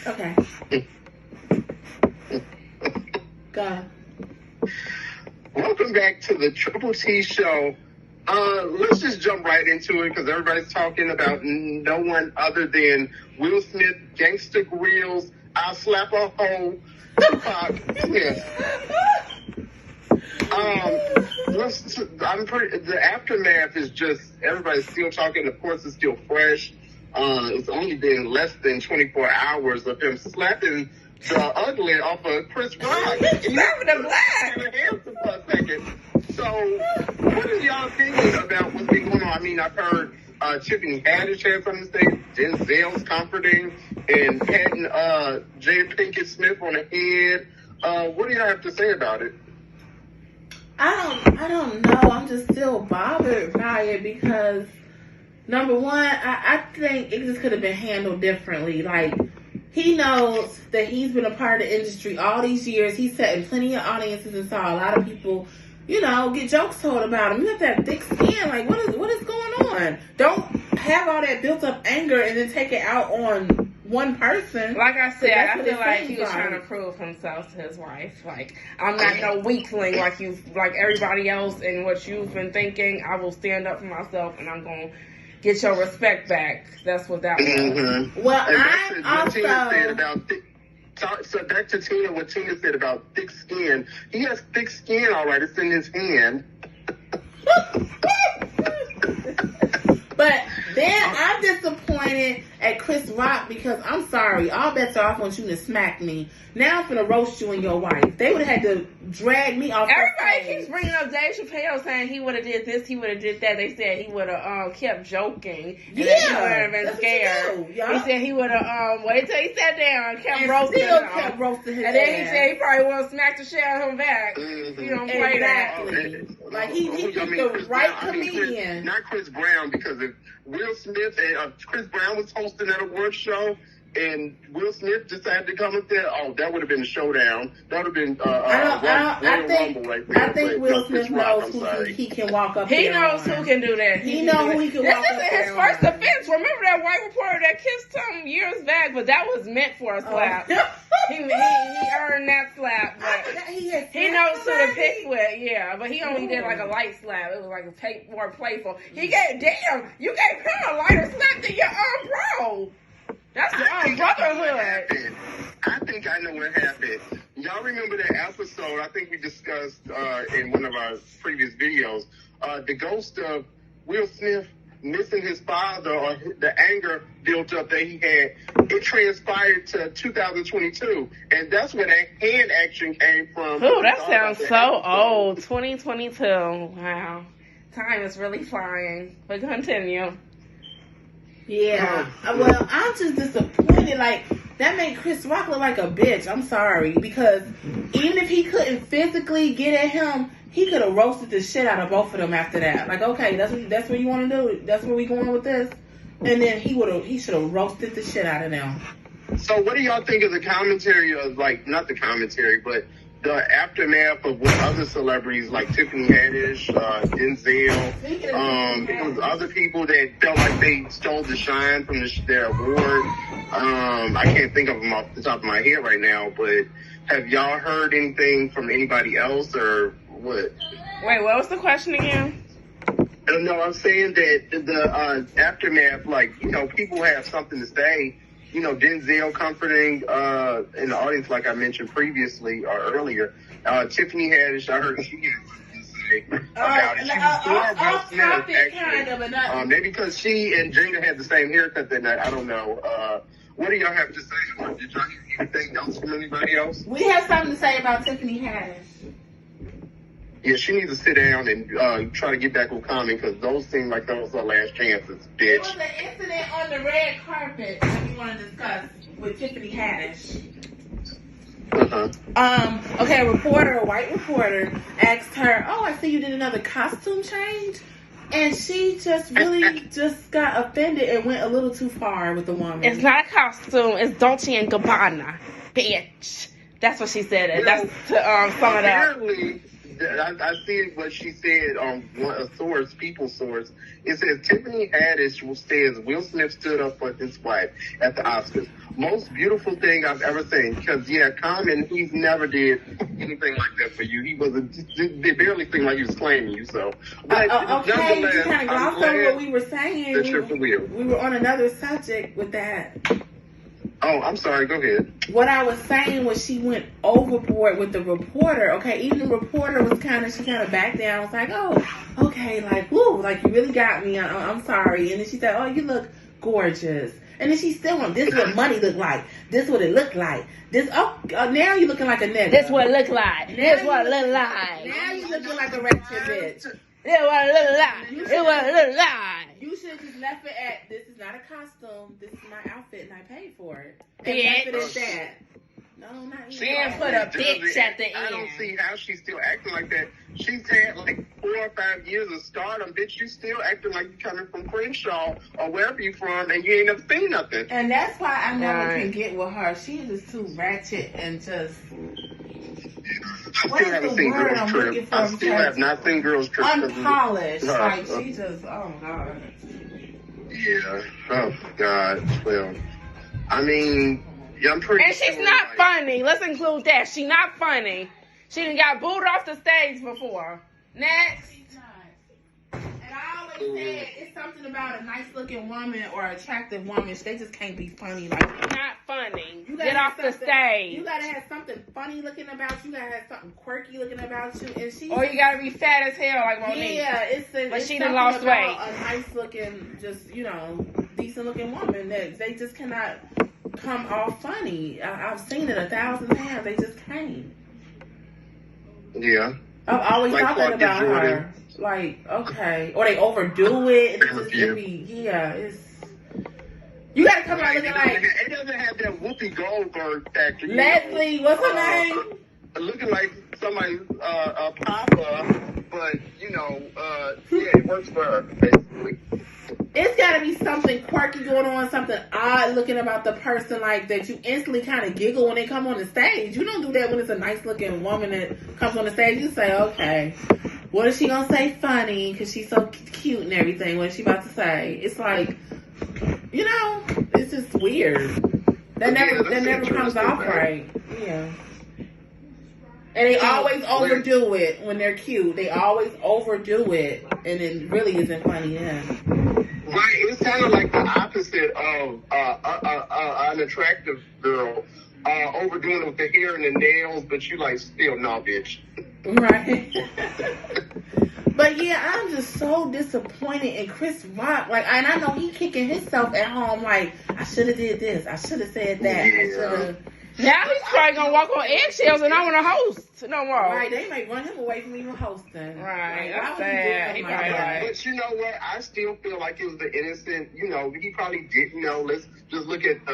Okay. Go. Welcome back to the Triple T Show. Let's just jump right into it because everybody's talking about no one other than Will Smith, Gangsta Grills, I'll Slap a Hoe, Tupac Smith. The aftermath is just, everybody's still talking. Of course, it's still fresh. It's only been less than 24 hours of him slapping the ugly off of Chris Rock. Slapping the black. For a second. So, what are y'all thinking about what's been going on? I mean, I've heard Tiffany Haddish had something to say. Denzel's comforting and patting Jada Pinkett Smith on the head. What do y'all have to say about it? I don't know. I'm just still bothered by it because, number one, I think it just could have been handled differently. Like, he knows that he's been a part of the industry all these years. He's sat in plenty of audiences and saw a lot of people, get jokes told about him. You have that thick skin. Like, what is going on? Don't have all that built up anger and then take it out on one person. Like I said, I feel like he was trying to prove himself to his wife. Like, I'm not no weakling like everybody else and what you've been thinking. I will stand up for myself and I'm going to get your respect back. That's what that was. Mm-hmm. Well, So back to Tina, what Tina said about thick skin. He has thick skin, all right. It's in his hand. But then I'm disappointed at Chris Rock because I'm sorry, all bets are off on you to smack me. Now I'm gonna roast you and your wife. They would have had to drag me off. Everybody keeps bringing up Dave Chappelle saying he would have did this, he would have did that. They said he would have kept joking. Yeah, he would have been scared. He said he would have wait till he sat down, kept roasting him. Kept roasting his and then he said he probably would have smacked the shit out of him back. Mm-hmm. You don't play exactly. that. Like he picked the right comedian. Not Chris Brown, because if Will Smith and Chris Brown was hosting that award show and Will Smith decided to come up there, that would have been a showdown. That would have been I think Will Smith knows who sorry. he can walk up there. He knows who can do that. He knows who he can walk up there. This is his first offense. Remember that white reporter that kissed him years back, but that was meant for a slap. He earned that slap, but he knows who to pick with, but he only did like a light slap. It was like more playful. You gave him a lighter slap than your own bro. That's the brotherhood. I think I know what happened. Y'all remember that episode I think we discussed in one of our previous videos, the ghost of Will Smith missing his father, or the anger built up that he had. It transpired to 2022, and that's where that hand action came from. Oh, that sounds so old. 2022. Wow. Time is really flying. But continue. Yeah. Well, I'm just disappointed. Like, that made Chris Rock look like a bitch. I'm sorry. Because even if he couldn't physically get at him, he could have roasted the shit out of both of them after that. Like, okay, that's what you want to do? That's where we going with this? And then he should have roasted the shit out of them. So what do y'all think of the commentary of, like, not the commentary, but the aftermath of what other celebrities like Tiffany Haddish, Denzel, it was other people that felt like they stole the shine from their award. I can't think of them off the top of my head right now, but have y'all heard anything from anybody else or what? Wait, what was the question again? No, I'm saying that the aftermath, like, people have something to say. Denzel comforting in the audience, like I mentioned previously or earlier. Tiffany Haddish, I heard she had something to say about it. She was for Will Smith, actually. Maybe because she and Jada had the same haircut that night. I don't know. What do y'all have to say about it? Did y'all hear anything else from anybody else? We have something to say about Tiffany Haddish. Yeah, she needs to sit down and try to get back with Common, because those seem like those are last chances, bitch. There was an incident on the red carpet that we want to discuss with Tiffany Haddish. Okay, a white reporter, asked her, I see you did another costume change. And she just really just got offended and went a little too far with the woman. It's not a costume, it's Dolce & Gabbana, bitch. That's what she said. That's to sum it up. I see what she said on a source, People Source. It says Tiffany Haddish says Will Smith stood up for his wife at the Oscars. Most beautiful thing I've ever seen. Because Common, he's never did anything like that for you. He they barely seemed like he was claiming you. So, but okay, you kind of glossed over what we were saying. We were on another subject with that. Oh, I'm sorry. Go ahead. What I was saying was she went overboard with the reporter. Okay, even the reporter was she kind of backed down. I was like, oh, okay, like, woo, like you really got me. I'm sorry. And then she said, oh, you look gorgeous. And then she still went, this is what money look like. This is what it looked like. Now you looking like a nigga. This what it look like. This what it look like. Now you looking like a ratchet bitch. This what it look like. This what it look like. You should have just left it at, this is not a costume. This is my outfit and I paid for it. And bitch. left it at that. No, not she didn't put a bitch at the end. I don't see how she's still acting like that. She's had like 4 or 5 years of stardom. Bitch, you still acting like you're coming from Crenshaw or wherever you from and you ain't never seen nothing. And that's why I never can get with her. She's just too ratchet and just... I still haven't seen Girls Trip. I still have not seen Girls Trip. Unpolished. Like, she just, oh, God. Yeah. Oh, God. Well, I mean... Yeah, I'm pretty and she's not funny. Let's include that. She's not funny. She done got booed off the stage before. Next. And I always said it's something about a nice looking woman or attractive woman. They just can't be funny. Like, not funny. Get off the stage. You gotta have something funny looking about you. You gotta have something quirky looking about you. And she. Or you gotta be fat as hell like Monique. Yeah, but she done lost weight. A nice looking, just decent looking woman that they just cannot come off funny. I've seen it 1,000 times. They just can't. Yeah. I've always thought that about her. Like, okay. Or they overdo it. It's... You gotta come out looking like... It doesn't have that Whoopi Goldberg factor. Leslie, what's her name? Looking like somebody's papa, but, it works for her, basically. It's gotta be something quirky going on, something odd looking about the person, like that you instantly kind of giggle when they come on the stage. You don't do that when it's a nice looking woman that comes on the stage. You say, okay, what is she gonna say funny? Because she's so cute and everything. What is she about to say? It's like, it's just weird. That never comes off right. Yeah. And they always overdo it when they're cute. They always overdo it, and it really isn't funny then. Right, it's kind of like the opposite of an attractive girl overdoing it with the hair and the nails, but you like still no, bitch. Right. But yeah, I'm just so disappointed in Chris Rock. Like, and I know he kicking himself at home. Like, I should have did this. I should have said that. Yeah. I should have. Now he's probably gonna walk on eggshells and I want to host no more. Right, they may run him away from even hosting. Right, like, that's sad. Right. But you know what? I still feel like it was the innocent. He probably didn't know. Let's just look at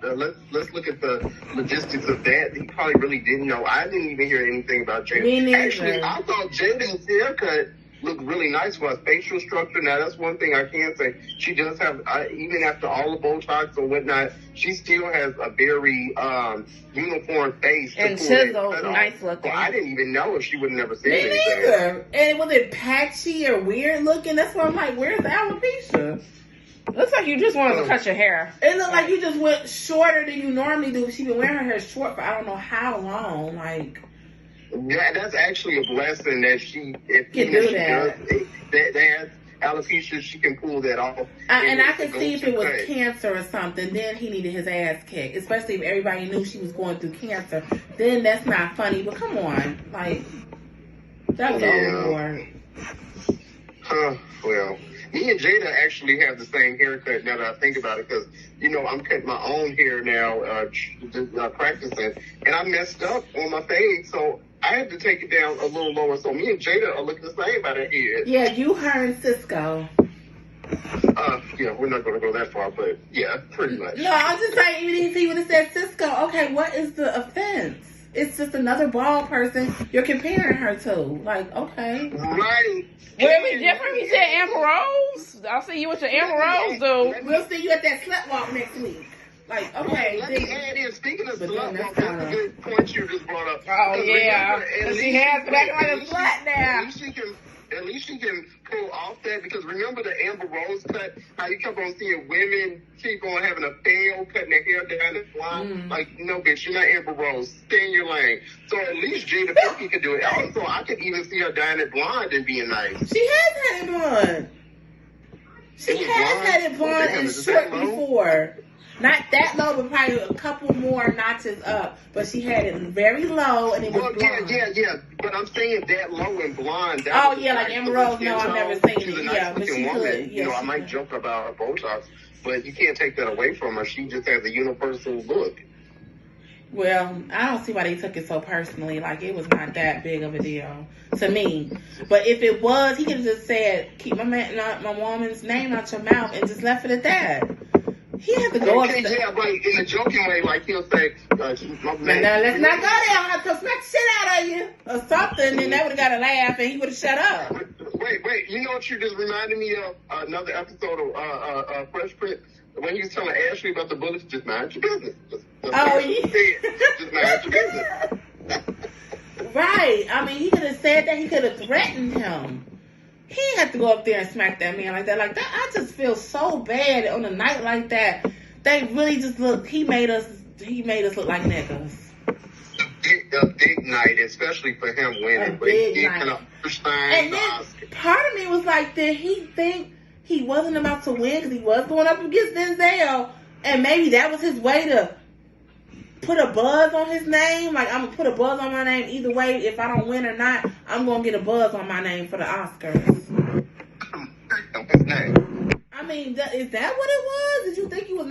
let's look at the logistics of that. He probably really didn't know. I didn't even hear anything about Jada. Me neither. Actually, I thought Jada's haircut looked really nice for her facial structure. Now, that's one thing I can say. She does have, even after all the Botox and whatnot, she still has a very uniform face. And chiseled, nice looking. Well, I didn't even know if she would have never said Me anything. neither. And was it patchy or weird looking? That's why I'm like, where's the alopecia? Looks like you just wanted to cut your hair. It looked like you just went shorter than you normally do. She's been wearing her hair short for I don't know how long. Like... Yeah, that's actually a blessing that she can do that. That alopecia, she can pull that off. And I could see if it was cancer or something, then he needed his ass kicked. Especially if everybody knew she was going through cancer. Then that's not funny. But come on, like that was overboard. Well, me and Jada actually have the same haircut now that I think about it, because I'm cutting my own hair now, practicing, and I messed up on my fade, so I had to take it down a little lower. So me and Jada are looking the same by the head. Yeah, you, her, and Cisco. Yeah, we're not going to go that far, but yeah, pretty much. No, I'm just saying, even if he would have said Cisco, okay, what is the offense? It's just another bald person you're comparing her to. Like, okay. Right. Will it be different if you said Amber Rose? I'll see you with your Amber Rose, dude. We'll see you at that slut walk next week. Like, okay. Let me add in, speaking the But then slut that's walk. That's a kinda- good point you just brought up. Oh, 'Cause yeah. remember, at But she least has been acting like a at least slut now. At least she can pull off that, because remember the Amber Rose cut? How you kept on seeing women keep on having a fail, cutting their hair down and blonde? Like, no, bitch, you're not Amber Rose. Stay in your lane. So at least Jada Pinkett could do it. Also, I could even see her dyeing it blonde and being nice. She has had it blonde. She It was has blonde? had it blonde Oh, damn, and is it short that low? before. Not that low, but probably a couple more notches up. But she had it very low and it was Well, blonde. yeah. But I'm saying that low and blonde. That Oh, was yeah, like nice Amber for the Rose. No, skin I've never tone. seen She's it. a nice Yeah, but looking she woman. could. Yeah, I she might could. joke about her Botox, but you can't take that away from her. She just has a universal look. Well, I don't see why they took it so personally. Like, it was not that big of a deal to me. But if it was, he could have just said, keep my woman's name out your mouth and just left it at that. He had to go Okay, upstairs. yeah, but in a joking way, like he'll say, my man. Now, let's not go there. I'm going to smack the shit out of you or something. And they would have got a laugh and he would have shut up. Wait. You know what you just reminded me of? Another episode of Fresh Prince. When he was telling Ashley about the bullets, just mind your business. Just mind your business. Right. I mean, he could have said that. He could have threatened him. He didn't have to go up there and smack that man like that. Like that, I just feel so bad on a night like that. They really just look. He made us look like niggas. A big night, especially for him winning. But he did kind of understand And the then Oscar. part of me was like, did he think he wasn't about to win because he was going up against Denzel, and maybe that was his way to put a buzz on his name? Like, I'm gonna put a buzz on my name either way. If I don't win or not, I'm gonna get a buzz on my name for the Oscars. His name. I mean, is that what it was? Did you think he was